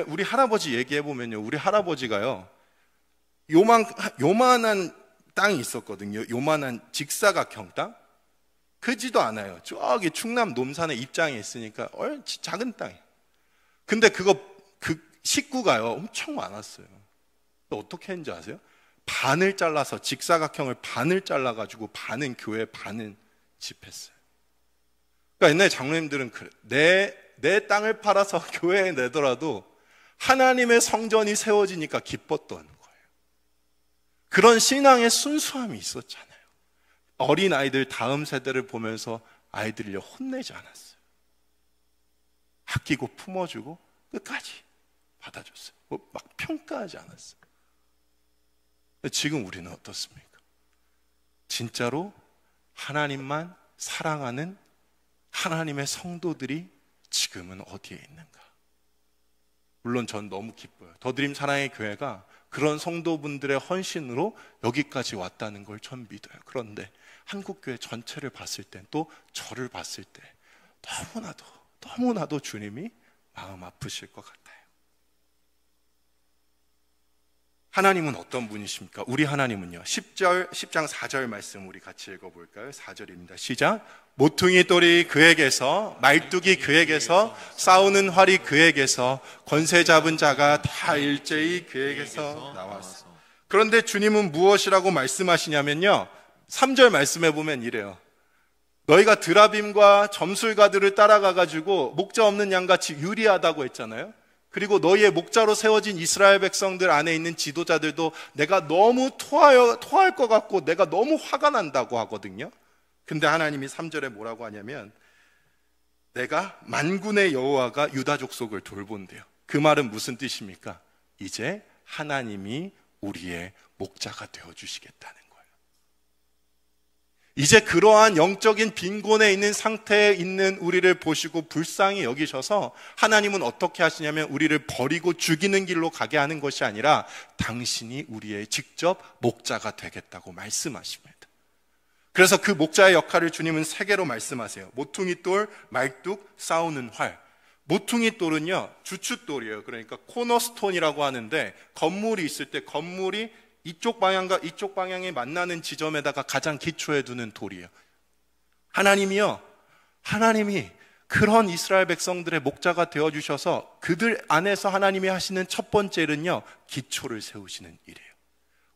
우리 할아버지 얘기해보면요, 우리 할아버지가요, 요만한 땅이 있었거든요. 요만한 직사각형 땅? 크지도 않아요. 저기 충남 논산에 입장에 있으니까 작은 땅이에요. 근데 그 식구가요, 엄청 많았어요. 어떻게 했는지 아세요? 반을 잘라서, 직사각형을 반을 잘라가지고 반은 교회, 반은 집 했어요. 그러니까 옛날 장로님들은 내 땅을 팔아서 교회에 내더라도 하나님의 성전이 세워지니까 기뻤던 거예요. 그런 신앙의 순수함이 있었잖아요. 어린 아이들 다음 세대를 보면서 아이들을 혼내지 않았어요. 아끼고 품어주고 끝까지 받아줬어요. 막 평가하지 않았어요. 지금 우리는 어떻습니까? 진짜로 하나님만 사랑하는 하나님의 성도들이 지금은 어디에 있는가? 물론 전 너무 기뻐요. 더드림 사랑의 교회가 그런 성도분들의 헌신으로 여기까지 왔다는 걸 전 믿어요. 그런데 한국교회 전체를 봤을 때, 또 저를 봤을 때 너무나도 주님이 마음 아프실 것 같아요. 하나님은 어떤 분이십니까? 우리 하나님은요, 10장 4절 말씀 우리 같이 읽어볼까요? 4절입니다. 시작. 모퉁이 돌이 그에게서, 말뚝이 그에게서, 싸우는 활이 그에게서, 권세 잡은 자가 다 일제히 그에게서 나왔어. 그런데 주님은 무엇이라고 말씀하시냐면요, 3절 말씀해 보면 이래요. 너희가 드라빔과 점술가들을 따라가가지고 목자 없는 양같이 유리하다고 했잖아요. 그리고 너희의 목자로 세워진 이스라엘 백성들 안에 있는 지도자들도 내가 너무 토할 것 같고 내가 너무 화가 난다고 하거든요. 근데 하나님이 3절에 뭐라고 하냐면 내가 만군의 여호와가 유다 족속을 돌본대요. 그 말은 무슨 뜻입니까? 이제 하나님이 우리의 목자가 되어주시겠다는 거예요. 이제 그러한 영적인 빈곤에 있는 상태에 있는 우리를 보시고 불쌍히 여기셔서 하나님은 어떻게 하시냐면 우리를 버리고 죽이는 길로 가게 하는 것이 아니라 당신이 우리의 직접 목자가 되겠다고 말씀하십니다. 그래서 그 목자의 역할을 주님은 3개로 말씀하세요. 모퉁이 돌, 말뚝, 싸우는 활. 모퉁이 돌은요, 주춧돌이에요. 그러니까 코너스톤이라고 하는데 건물이 있을 때 건물이 이쪽 방향과 이쪽 방향이 만나는 지점에다가 가장 기초에 두는 돌이에요. 하나님이 그런 이스라엘 백성들의 목자가 되어주셔서 그들 안에서 하나님이 하시는 첫 번째 일은요, 기초를 세우시는 일이에요.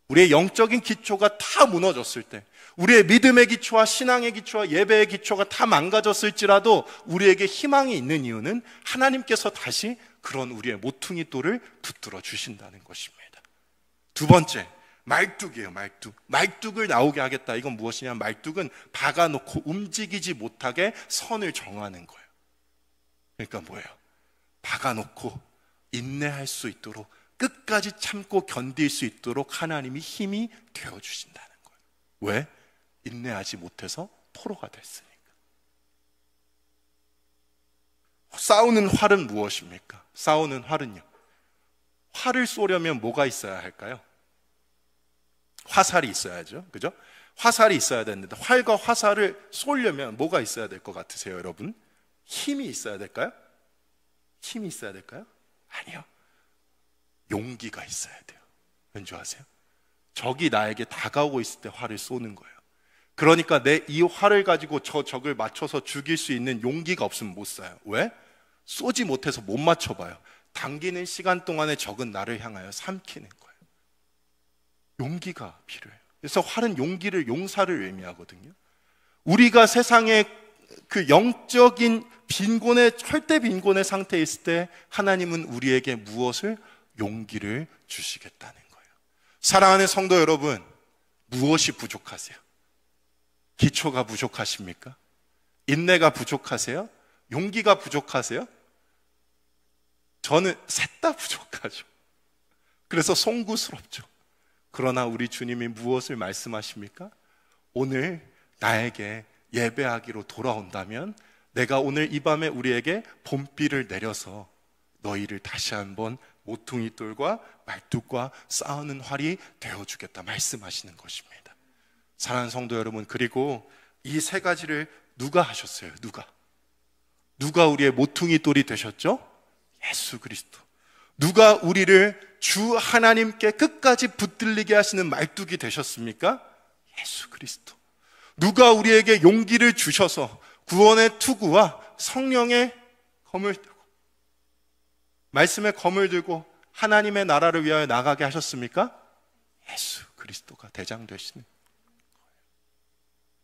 우리의 영적인 기초가 다 무너졌을 때, 우리의 믿음의 기초와 신앙의 기초와 예배의 기초가 다 망가졌을지라도 우리에게 희망이 있는 이유는 하나님께서 다시 그런 우리의 모퉁이 돌을 붙들어 주신다는 것입니다. 2번째, 말뚝이에요. 말뚝을 나오게 하겠다. 이건 무엇이냐? 말뚝은 박아놓고 움직이지 못하게 선을 정하는 거예요. 그러니까 뭐예요? 박아놓고 인내할 수 있도록, 끝까지 참고 견딜 수 있도록 하나님이 힘이 되어주신다는 거예요. 왜? 인내하지 못해서 포로가 됐으니까. 싸우는 활은 무엇입니까? 싸우는 활은요, 활을 쏘려면 뭐가 있어야 할까요? 화살이 있어야죠. 그죠? 화살이 있어야 되는데 활과 화살을 쏘려면 뭐가 있어야 될 것 같으세요, 여러분? 힘이 있어야 될까요? 힘이 있어야 될까요? 아니요. 용기가 있어야 돼요. 왠지 아세요? 적이 나에게 다가오고 있을 때 활을 쏘는 거예요. 그러니까 내 이 활을 가지고 저 적을 맞춰서 죽일 수 있는 용기가 없으면 못 쏴요. 왜? 쏘지 못해서 못 맞춰봐요. 당기는 시간 동안에 적은 나를 향하여 삼키는 거예요. 용기가 필요해요. 그래서 활은 용기를, 용사를 의미하거든요. 우리가 세상의 그 영적인 빈곤의, 절대 빈곤의 상태에 있을 때 하나님은 우리에게 무엇을? 용기를 주시겠다는 거예요. 사랑하는 성도 여러분, 무엇이 부족하세요? 기초가 부족하십니까? 인내가 부족하세요? 용기가 부족하세요? 저는 셋 다 부족하죠. 그래서 송구스럽죠. 그러나 우리 주님이 무엇을 말씀하십니까? 오늘 나에게 예배하기로 돌아온다면 내가 오늘 이 밤에 우리에게 봄비를 내려서 너희를 다시 한번 모퉁이 돌과 말뚝과 싸우는 활이 되어주겠다 말씀하시는 것입니다. 사랑하는 성도 여러분, 그리고 이 3가지를 누가 하셨어요? 누가 우리의 모퉁이 돌이 되셨죠? 예수 그리스도. 누가 우리를 주 하나님께 끝까지 붙들리게 하시는 말뚝이 되셨습니까? 예수 그리스도. 누가 우리에게 용기를 주셔서 구원의 투구와 성령의 검을 들고, 말씀의 검을 들고 하나님의 나라를 위하여 나가게 하셨습니까? 예수 그리스도가 대장 되시는 거예요.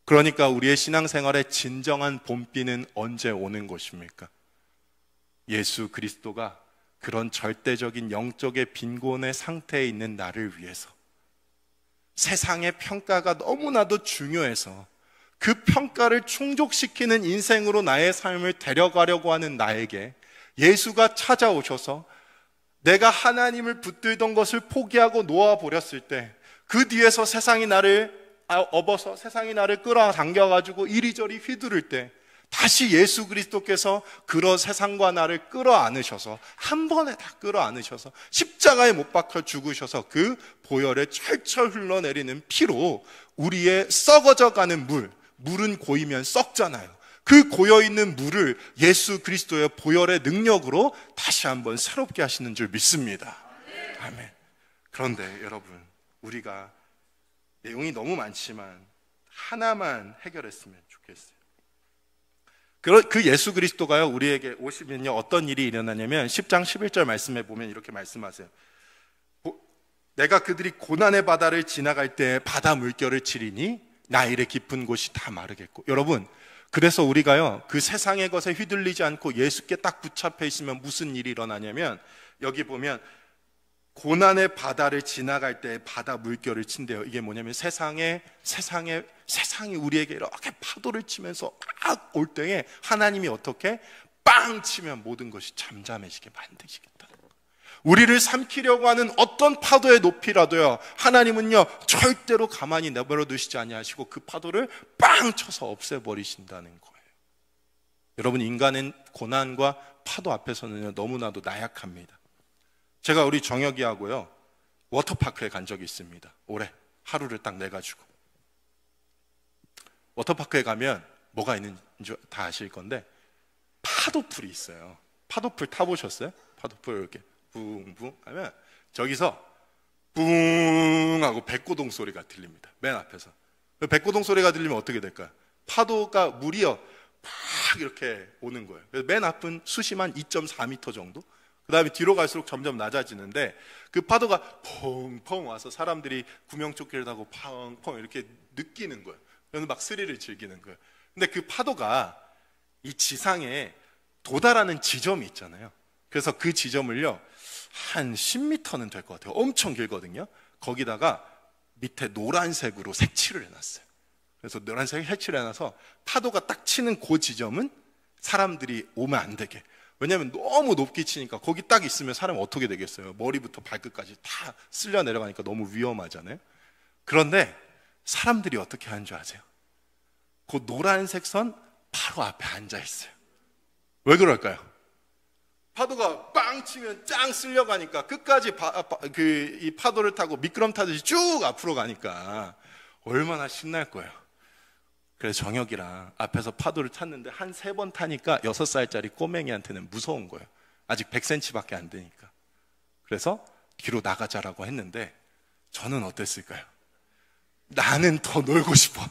그러니까 우리의 신앙생활의 진정한 봄비는 언제 오는 것입니까? 예수 그리스도가 그런 절대적인 영적의 빈곤의 상태에 있는 나를 위해서, 세상의 평가가 너무나도 중요해서 그 평가를 충족시키는 인생으로 나의 삶을 데려가려고 하는 나에게 예수가 찾아오셔서 내가 하나님을 붙들던 것을 포기하고 놓아버렸을 때, 그 뒤에서 세상이 나를 업어서 세상이 나를 끌어당겨가지고 이리저리 휘두를 때 다시 예수 그리스도께서 그런 세상과 나를 끌어안으셔서, 한 번에 다 끌어안으셔서 십자가에 못 박혀 죽으셔서 그 보혈에 철철 흘러내리는 피로 우리의 썩어져가는 물은 고이면 썩잖아요. 그 고여있는 물을 예수 그리스도의 보혈의 능력으로 다시 한번 새롭게 하시는 줄 믿습니다. 아멘. 그런데 여러분, 우리가 내용이 너무 많지만 하나만 해결했으면 좋겠어요. 그 예수 그리스도가요, 우리에게 오시면요, 어떤 일이 일어나냐면 10장 11절 말씀에 보면 이렇게 말씀하세요. 내가 그들이 고난의 바다를 지나갈 때 바다 물결을 치리니 나일의 깊은 곳이 다 마르겠고. 여러분, 그래서 우리가요, 그 세상의 것에 휘둘리지 않고 예수께 딱 붙잡혀 있으면 무슨 일이 일어나냐면, 여기 보면 고난의 바다를 지나갈 때 바다 물결을 친대요. 이게 뭐냐면 세상이 우리에게 이렇게 파도를 치면서 막 올 때에 하나님이 어떻게 빵 치면 모든 것이 잠잠해지게 만드시겠다. 우리를 삼키려고 하는 어떤 파도의 높이라도요, 하나님은요 절대로 가만히 내버려 두시지 아니하시고 그 파도를 빵 쳐서 없애버리신다는 거예요. 여러분, 인간은 고난과 파도 앞에서는 너무나도 나약합니다. 제가 우리 정혁이하고요 워터파크에 간 적이 있습니다. 올해 하루를 딱 내가지고. 워터파크에 가면 뭐가 있는지 다 아실 건데 파도풀이 있어요. 파도풀 타보셨어요? 파도풀 이렇게 붕붕 하면 저기서 붕 하고 백고동 소리가 들립니다. 맨 앞에서. 백고동 소리가 들리면 어떻게 될까요? 파도가 물이요 막 이렇게 오는 거예요. 그래서 맨 앞은 수심한 2.4m 정도. 그 다음에 뒤로 갈수록 점점 낮아지는데 그 파도가 펑펑 와서 사람들이 구명조끼를 타고 펑펑 이렇게 느끼는 거예요. 그래서 막 스릴을 즐기는 거예요. 근데 그 파도가 이 지상에 도달하는 지점이 있잖아요. 그래서 그 지점을요 한 10m는 될 것 같아요. 엄청 길거든요. 거기다가 밑에 노란색으로 색칠을 해놨어요. 그래서 노란색 색칠을 해놔서 파도가 딱 치는 그 지점은 사람들이 오면 안 되게. 왜냐하면 너무 높게 치니까 거기 딱 있으면 사람 어떻게 되겠어요? 머리부터 발끝까지 다 쓸려 내려가니까 너무 위험하잖아요. 그런데 사람들이 어떻게 하는 줄 아세요? 그 노란색 선 바로 앞에 앉아 있어요. 왜 그럴까요? 파도가 빵 치면 짱 쓸려가니까 끝까지 이 파도를 타고 미끄럼 타듯이 쭉 앞으로 가니까 얼마나 신날 거예요. 그래서 정혁이랑 앞에서 파도를 탔는데 한 3번 타니까 6살짜리 꼬맹이한테는 무서운 거예요. 아직 100cm밖에 안 되니까. 그래서 뒤로 나가자라고 했는데 저는 어땠을까요? 나는 더 놀고 싶어.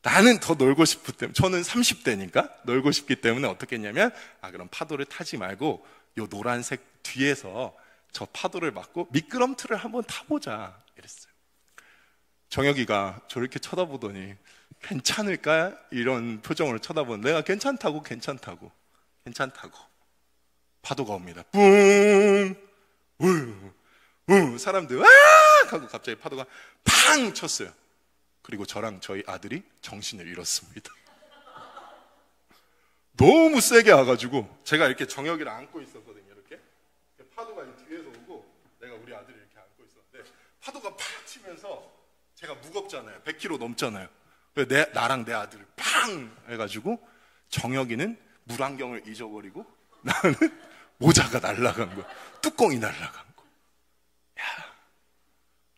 나는 더 놀고 싶기 때문에, 저는 30대니까 놀고 싶기 때문에 어떻게 했냐면, 그럼 파도를 타지 말고 요 노란색 뒤에서 저 파도를 맞고 미끄럼틀을 한번 타보자 이랬어요. 정혁이가 저렇게 쳐다보더니 괜찮을까? 이런 표정으로 쳐다보는, 내가 괜찮다고 파도가 옵니다. 뿡! 사람들 와! 하고 갑자기 파도가 팡 쳤어요. 그리고 저랑 저희 아들이 정신을 잃었습니다. 너무 세게 와가지고 제가 이렇게 정혁이를 안고 있었거든요. 이렇게 파도가 뒤에서 오고 내가 우리 아들을 이렇게 안고 있었는데 파도가 팍 치면서 제가 무겁잖아요. 100kg 넘잖아요. 그래서 나랑 내 아들을 팡 해가지고 정혁이는 물안경을 잊어버리고 나는 모자가 날아간 거야. 뚜껑이 날아간 거. 야,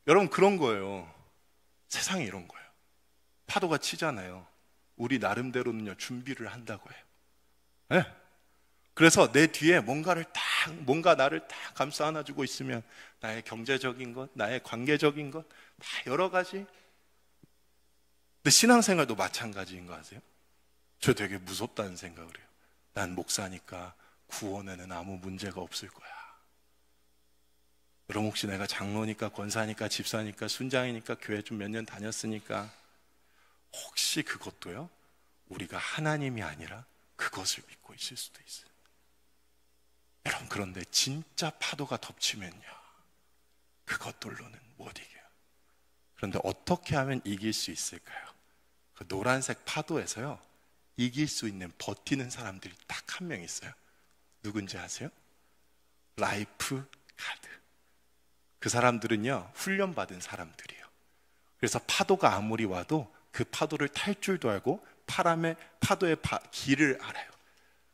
여러분, 그런 거예요. 세상이 이런 거예요. 파도가 치잖아요. 우리 나름대로는요 준비를 한다고 해요. 네? 그래서 내 뒤에 뭔가 나를 딱 감싸 안아주고 있으면 나의 경제적인 것, 나의 관계적인 것, 다 여러 가지. 근데 신앙생활도 마찬가지인 거 아세요? 저 되게 무섭다는 생각을 해요. 난 목사니까 구원에는 아무 문제가 없을 거야. 여러분, 혹시 내가 장로니까 권사니까 집사니까 순장이니까 교회 좀 몇 년 다녔으니까 혹시 그것도요 우리가 하나님이 아니라 그것을 믿고 있을 수도 있어요. 여러분, 그런데 진짜 파도가 덮치면요 그것들로는 못 이겨요. 그런데 어떻게 하면 이길 수 있을까요? 그 노란색 파도에서요 이길 수 있는, 버티는 사람들이 딱 한 명 있어요. 누군지 아세요? 라이프 가드. 그 사람들은요 훈련받은 사람들이에요. 그래서 파도가 아무리 와도 그 파도를 탈 줄도 알고 파도의 길을 알아요.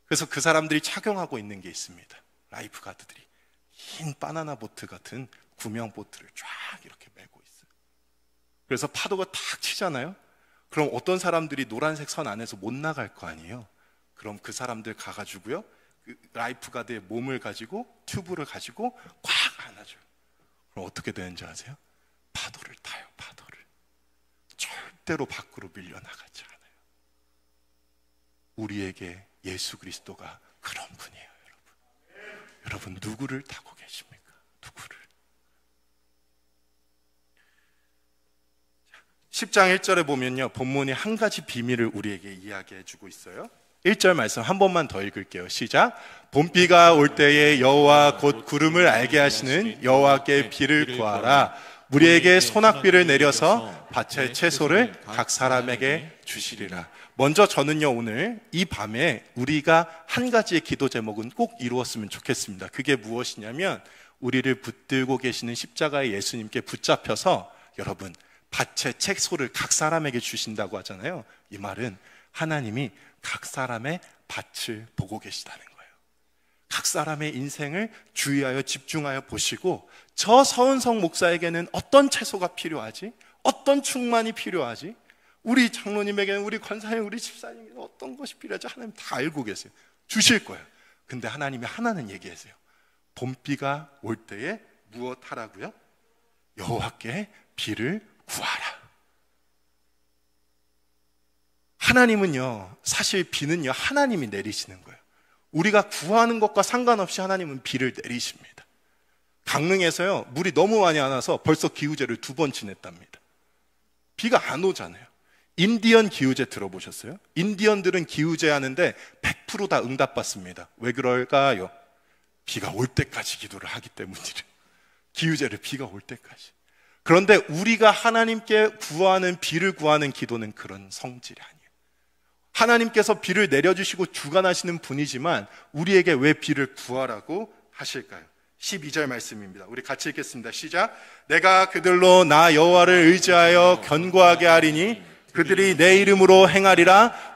그래서 그 사람들이 착용하고 있는 게 있습니다. 라이프 가드들이 흰 바나나 보트 같은 구명 보트를 쫙 이렇게 메고 있어요. 그래서 파도가 탁 치잖아요. 그럼 어떤 사람들이 노란색 선 안에서 못 나갈 거 아니에요. 그럼 그 사람들 가가지고요 그 라이프 가드의 몸을 가지고 튜브를 가지고 꽉 안아줘요. 그럼 어떻게 되는지 아세요? 파도를 타요. 파도를 절대로 밖으로 밀려나가지 않아요. 우리에게 예수 그리스도가 그런 분이에요. 여러분, 누구를 타고 계십니까? 누구를? 10장 1절에 보면요, 본문이 한 가지 비밀을 우리에게 이야기해 주고 있어요. 1절 말씀 한 번만 더 읽을게요. 시작. 봄비가 올 때에 여호와 곧 구름을 알게 하시는 여호와께 비를 구하라. 우리에게 소낙비를 내려서 밭의 채소를 각 사람에게 주시리라. 먼저 저는요, 오늘 이 밤에 우리가 한 가지의 기도 제목은 꼭 이루었으면 좋겠습니다. 그게 무엇이냐면, 우리를 붙들고 계시는 십자가의 예수님께 붙잡혀서, 여러분, 밭의 채소를 각 사람에게 주신다고 하잖아요. 이 말은 하나님이 각 사람의 밭을 보고 계시다는 거예요. 각 사람의 인생을 주의하여 집중하여 보시고, 저 서은성 목사에게는 어떤 채소가 필요하지? 어떤 충만이 필요하지? 우리 장로님에게는, 우리 권사님, 우리 집사님에게는 어떤 것이 필요하지? 하나님 다 알고 계세요. 주실 거예요. 근데 하나님이 하나는 얘기하세요. 봄비가 올 때에 무엇 하라고요? 여호와께 비를 구하라. 하나님은요, 사실 비는요, 하나님이 내리시는 거예요. 우리가 구하는 것과 상관없이 하나님은 비를 내리십니다. 강릉에서요, 물이 너무 많이 안 와서 벌써 기우제를 2번 지냈답니다. 비가 안 오잖아요. 인디언 기우제 들어보셨어요? 인디언들은 기우제 하는데 100% 다 응답받습니다. 왜 그럴까요? 비가 올 때까지 기도를 하기 때문이래요. 기우제를 비가 올 때까지. 그런데 우리가 하나님께 구하는, 비를 구하는 기도는 그런 성질이 아니에요. 하나님께서 비를 내려주시고 주관하시는 분이지만 우리에게 왜 비를 구하라고 하실까요? 12절 말씀입니다. 우리 같이 읽겠습니다. 시작. 내가 그들로 나 여호와를 의지하여 견고하게 하리니 그들이 내 이름으로 행하리라.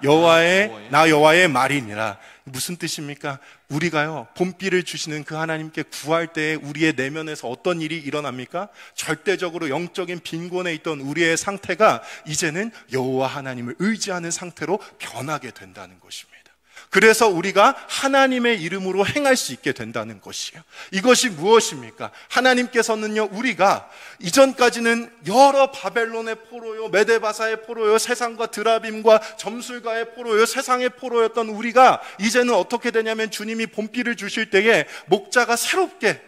나 여호와의 말이니라. 무슨 뜻입니까? 우리가요, 봄비를 주시는 그 하나님께 구할 때 우리의 내면에서 어떤 일이 일어납니까? 절대적으로 영적인 빈곤에 있던 우리의 상태가 이제는 여호와 하나님을 의지하는 상태로 변하게 된다는 것입니다. 그래서 우리가 하나님의 이름으로 행할 수 있게 된다는 것이에요. 이것이 무엇입니까? 하나님께서는요, 우리가 이전까지는 여러 바벨론의 포로요, 메데바사의 포로요, 세상과 드라빔과 점술가의 포로요, 세상의 포로였던 우리가 이제는 어떻게 되냐면, 주님이 봄비를 주실 때에 목자가 새롭게,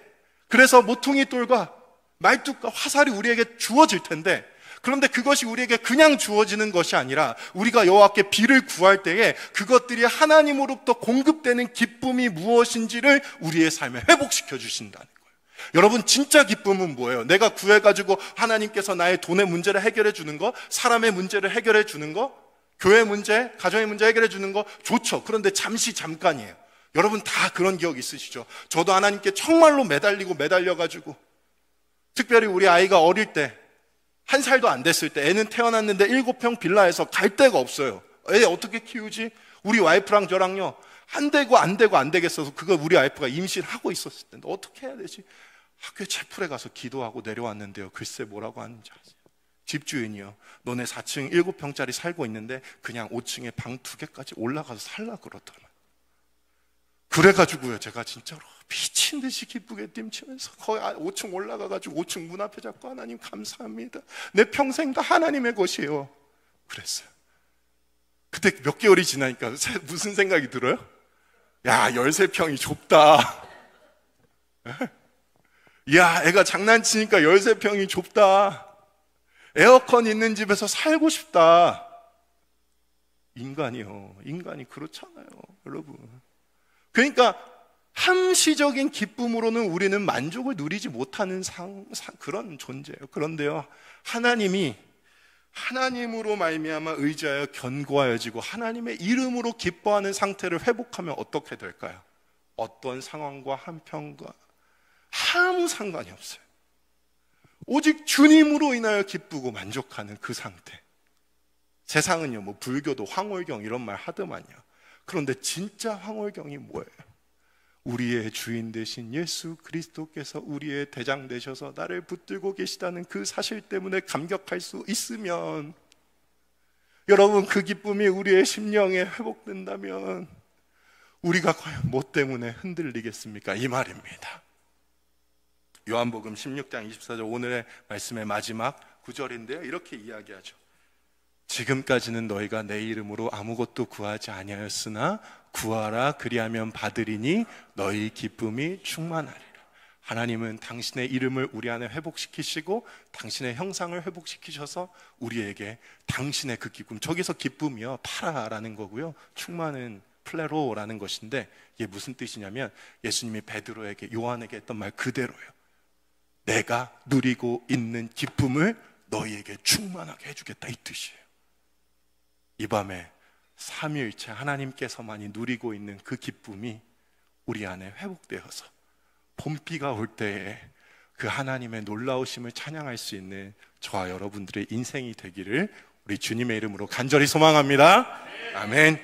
그래서 모퉁이 돌과 말뚝과 화살이 우리에게 주어질 텐데, 그런데 그것이 우리에게 그냥 주어지는 것이 아니라 우리가 여호와께 비를 구할 때에 그것들이 하나님으로부터 공급되는 기쁨이 무엇인지를 우리의 삶에 회복시켜 주신다는 거예요. 여러분, 진짜 기쁨은 뭐예요? 내가 구해가지고 하나님께서 나의 돈의 문제를 해결해 주는 거, 사람의 문제를 해결해 주는 거, 교회 문제, 가정의 문제 해결해 주는 거 좋죠. 그런데 잠깐이에요. 여러분 다 그런 기억 있으시죠? 저도 하나님께 정말로 매달려가지고, 특별히 우리 아이가 어릴 때 1살도 안 됐을 때, 애는 태어났는데 7평 빌라에서 갈 데가 없어요. 애 어떻게 키우지? 우리 와이프랑 저랑요, 안 되겠어서 그걸 우리 와이프가 임신하고 있었을 텐데 어떻게 해야 되지? 학교에 채플에 가서 기도하고 내려왔는데요, 글쎄 뭐라고 하는지 아세요? 집주인이요, 너네 4층 7평짜리 살고 있는데 그냥 5층에 방 2개까지 올라가서 살라 그러더라. 그래가지고요, 제가 진짜로 미친 듯이 기쁘게 뛸치면서 거의 5층 올라가가지고 5층 문 앞에 잡고, 하나님 감사합니다. 내 평생 다 하나님의 것이에요. 그랬어요. 그때 몇 개월이 지나니까 무슨 생각이 들어요? 야, 13평이 좁다. 야, 애가 장난치니까 13평이 좁다. 에어컨 있는 집에서 살고 싶다. 인간이 그렇잖아요, 여러분. 그러니까 함시적인 기쁨으로는 우리는 만족을 누리지 못하는 그런 존재예요. 그런데요, 하나님으로 말미암아 의지하여 견고하여지고 하나님의 이름으로 기뻐하는 상태를 회복하면 어떻게 될까요? 어떤 상황과 한평과 아무 상관이 없어요. 오직 주님으로 인하여 기쁘고 만족하는 그 상태. 세상은요, 뭐 불교도 황홀경 이런 말 하더만요. 그런데 진짜 황홀경이 뭐예요? 우리의 주인 되신 예수 그리스도께서 우리의 대장 되셔서 나를 붙들고 계시다는 그 사실 때문에 감격할 수 있으면, 여러분, 그 기쁨이 우리의 심령에 회복된다면 우리가 과연 뭐 때문에 흔들리겠습니까? 이 말입니다. 요한복음 16장 24절, 오늘의 말씀의 마지막 구절인데요, 이렇게 이야기하죠. 지금까지는 너희가 내 이름으로 아무것도 구하지 아니하였으나 구하라, 그리하면 받으리니 너희 기쁨이 충만하리라. 하나님은 당신의 이름을 우리 안에 회복시키시고 당신의 형상을 회복시키셔서 우리에게 당신의 그 기쁨, 저기서 기쁨이요 파라라는 거고요, 충만은 플레로라는 것인데, 이게 무슨 뜻이냐면 예수님이 베드로에게, 요한에게 했던 말 그대로예요. 내가 누리고 있는 기쁨을 너희에게 충만하게 해주겠다, 이 뜻이에요. 이 밤에 삼위일체 하나님께서만이 누리고 있는 그 기쁨이 우리 안에 회복되어서 봄비가 올 때에 그 하나님의 놀라우심을 찬양할 수 있는 저와 여러분들의 인생이 되기를 우리 주님의 이름으로 간절히 소망합니다. 아멘.